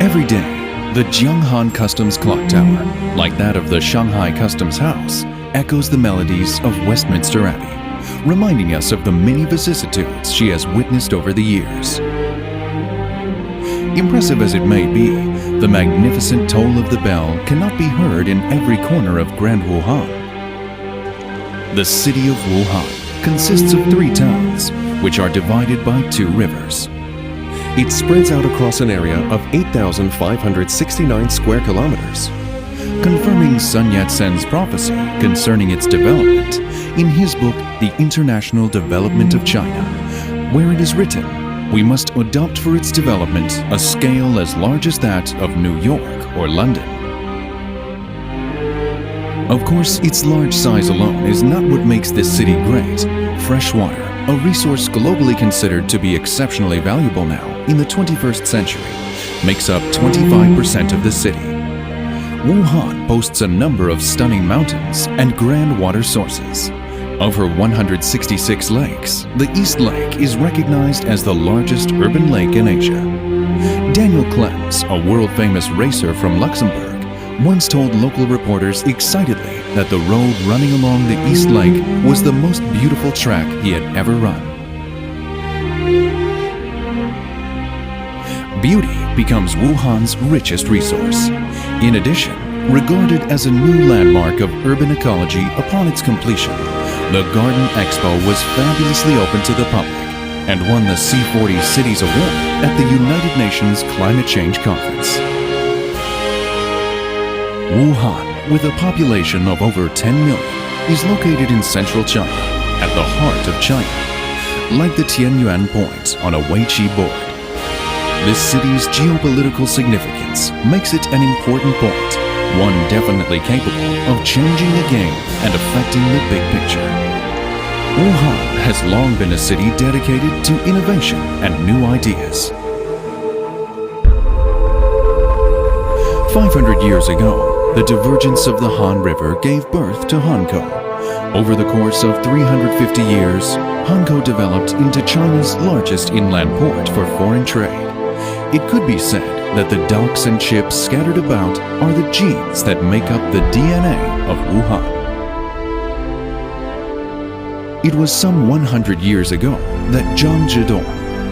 Every day, the Jianghan Customs Clock Tower, like that of the Shanghai Customs House, echoes the melodies of Westminster Abbey, reminding us of the many vicissitudes she has witnessed over the years. Impressive as it may be, the magnificent toll of the bell cannot be heard in every corner of Grand Wuhan. The city of Wuhan consists of 3 towns, which are divided by 2 rivers. It spreads out across an area of 8,569 square kilometers. Confirming Sun Yat-sen's prophecy concerning its development in his book The International Development of China, where it is written, we must adopt for its development a scale as large as that of New York or London. Of course, its large size alone is not what makes this city great. Fresh water, a resource globally considered to be exceptionally valuable now in the 21st century, makes up 25% of the city. Wuhan boasts a number of stunning mountains and grand water sources. Of her 166 lakes, the East Lake is recognized as the largest urban lake in Asia. Daniel Clems, a world-famous racer from Luxembourg, once told local reporters excitedly that the road running along the East Lake was the most beautiful track he had ever run. Beauty becomes Wuhan's richest resource. In addition, regarded as a new landmark of urban ecology upon its completion, the Garden Expo was fabulously open to the public and won the C40 Cities Award at the United Nations Climate Change Conference. Wuhan, with a population of over 10 million, is located in central China, at the heart of China, like the Tianyuan Point on a Weiqi board. This city's geopolitical significance makes it an important point, one definitely capable of changing the game and affecting the big picture. Wuhan has long been a city dedicated to innovation and new ideas. 500 years ago, the divergence of the Han River gave birth to Hankou. Over the course of 350 years, Hankou developed into China's largest inland port for foreign trade. It could be said that the docks and ships scattered about are the genes that make up the DNA of Wuhan. It was some 100 years ago that Zhang Zhidong,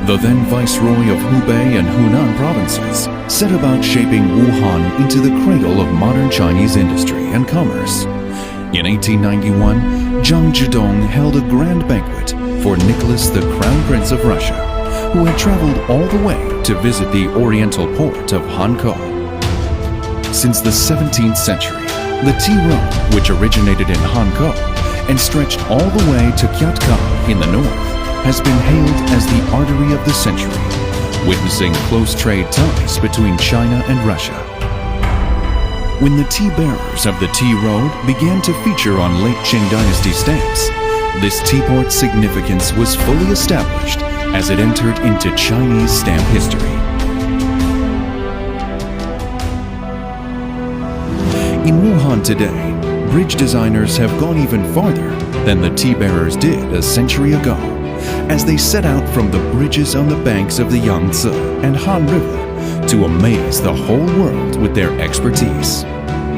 the then viceroy of Hubei and Hunan provinces, set about shaping Wuhan into the cradle of modern Chinese industry and commerce. In 1891, Zhang Zhidong held a grand banquet for Nicholas, the Crown Prince of Russia, who had traveled all the way to visit the oriental port of Hankou. Since the 17th century, the tea road, which originated in Hankou and stretched all the way to Kyatka in the north, has been hailed as the artery of the century, witnessing close trade ties between China and Russia. When the tea bearers of the tea road began to feature on late Qing dynasty stamps, this teaport's significance was fully established as it entered into Chinese stamp history. In Wuhan today, bridge designers have gone even farther than the tea bearers did a century ago, as they set out from the bridges on the banks of the Yangtze and Han River to amaze the whole world with their expertise.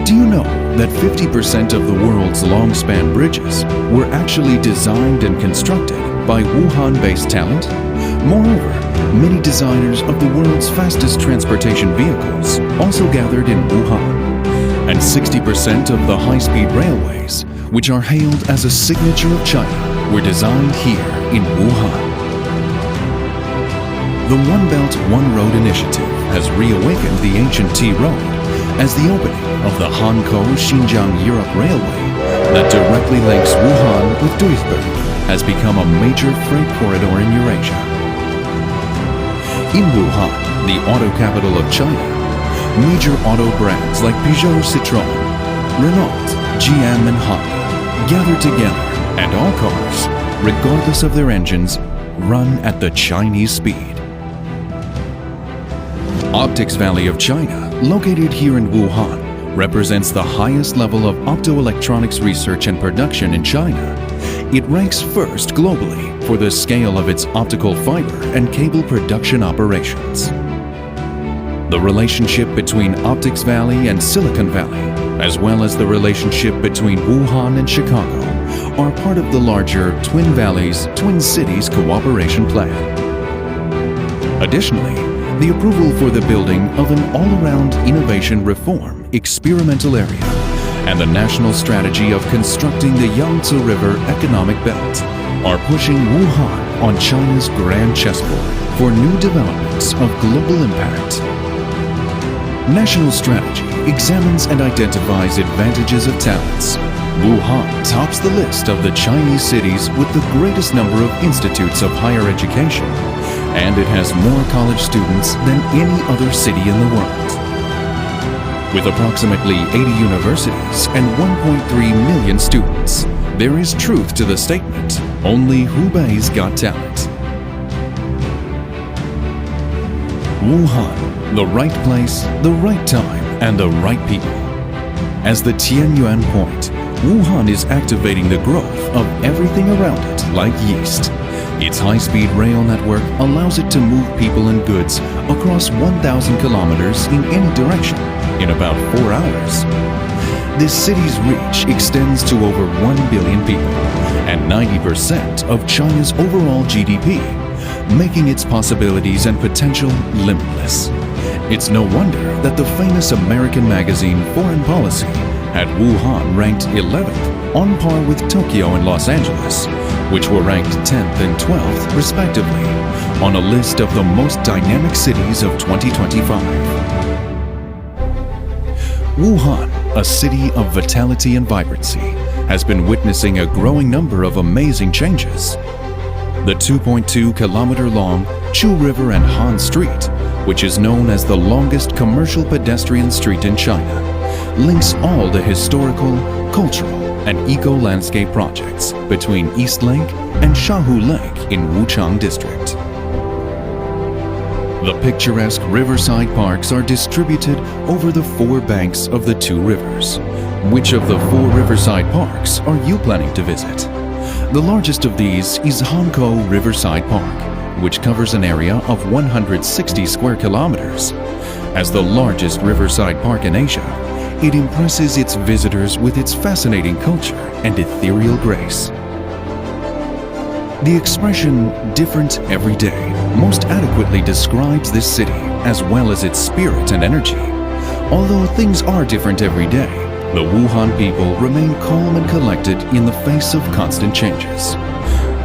Do you know that 50% of the world's long-span bridges were actually designed and constructed by Wuhan-based talent? Moreover, many designers of the world's fastest transportation vehicles also gathered in Wuhan, and 60% of the high-speed railways, which are hailed as a signature of China, were designed here in Wuhan. The One Belt, One Road initiative has reawakened the ancient tea road as the opening of the Hankou-Xinjiang-Europe Railway that directly links Wuhan with Duisburg has become a major freight corridor in Eurasia. In Wuhan, the auto capital of China, major auto brands like Peugeot, Citroën, Renault, GM and Honda gather together, and all cars, regardless of their engines, run at the Chinese speed. Optics Valley of China, located here in Wuhan, represents the highest level of optoelectronics research and production in China. It ranks first globally for the scale of its optical fiber and cable production operations. the relationship between Optics Valley and Silicon Valley, as well as the relationship between Wuhan and Chicago, are part of the larger Twin Valleys, Twin Cities cooperation plan. Additionally, the approval for the building of an all-around innovation reform experimental area and the national strategy of constructing the Yangtze River Economic Belt are pushing Wuhan on China's grand chessboard for new developments of global impact. National strategy examines and identifies advantages of talents. Wuhan tops the list of the Chinese cities with the greatest number of institutes of higher education, and it has more college students than any other city in the world. With approximately 80 universities and 1.3 million students, there is truth to the statement, only Hubei's got talent. Wuhan, the right place, the right time, and the right people. As the Tianyuan point, Wuhan is activating the growth of everything around it like yeast. Its high-speed rail network allows it to move people and goods across 1,000 kilometers in any direction in about 4 hours. This city's reach extends to over 1 billion people and 90% of China's overall GDP, making its possibilities and potential limitless. It's no wonder that the famous American magazine Foreign Policy had Wuhan ranked 11th, on par with Tokyo and Los Angeles, which were ranked 10th and 12th, respectively, on a list of the most dynamic cities of 2025. Wuhan, a city of vitality and vibrancy, has been witnessing a growing number of amazing changes. The 2.2-kilometer-long Chu River and Han Street, which is known as the longest commercial pedestrian street in China, links all the historical, cultural, and eco-landscape projects between East Lake and Shahu Lake in Wuchang District. The picturesque riverside parks are distributed over the 4 banks of the 2 rivers. Which of the 4 riverside parks are you planning to visit? The largest of these is Hankou Riverside Park, which covers an area of 160 square kilometers. As the largest riverside park in Asia, it impresses its visitors with its fascinating culture and ethereal grace. The expression "different every day" most adequately describes this city as well as its spirit and energy. Although things are different every day, the Wuhan people remain calm and collected in the face of constant changes.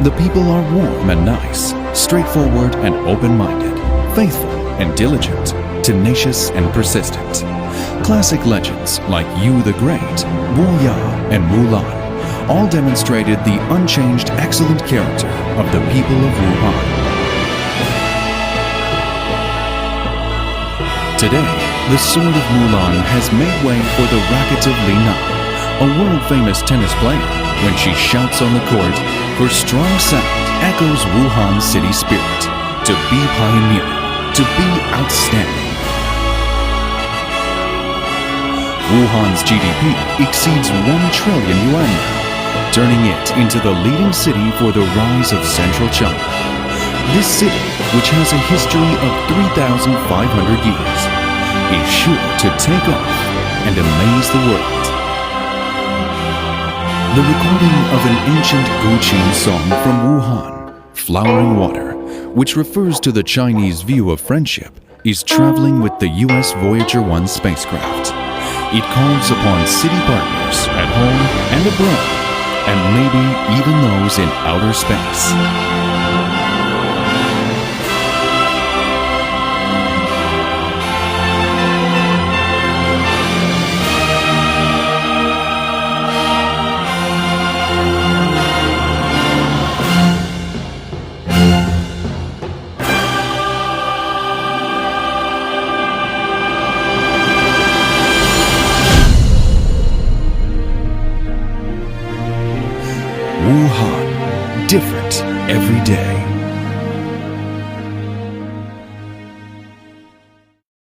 The people are warm and nice, straightforward and open-minded, faithful and diligent, tenacious and persistent. Classic legends like Yu the Great, Wu Ya, and Mulan all demonstrated the unchanged excellent character of the people of Wuhan. Today, the sword of Mulan has made way for the racket of Li Na, a world-famous tennis player. When she shouts on the court, her strong sound echoes Wuhan's city spirit, to be pioneering, to be outstanding. Wuhan's GDP exceeds 1 trillion yuan now, turning it into the leading city for the rise of central China. This city, which has a history of 3,500 years, is sure to take off and amaze the world. The recording of an ancient Guqin song from Wuhan, Flowering Water, which refers to the Chinese view of friendship, is traveling with the US Voyager 1 spacecraft. It calls upon city partners at home and abroad, and maybe even those in outer space.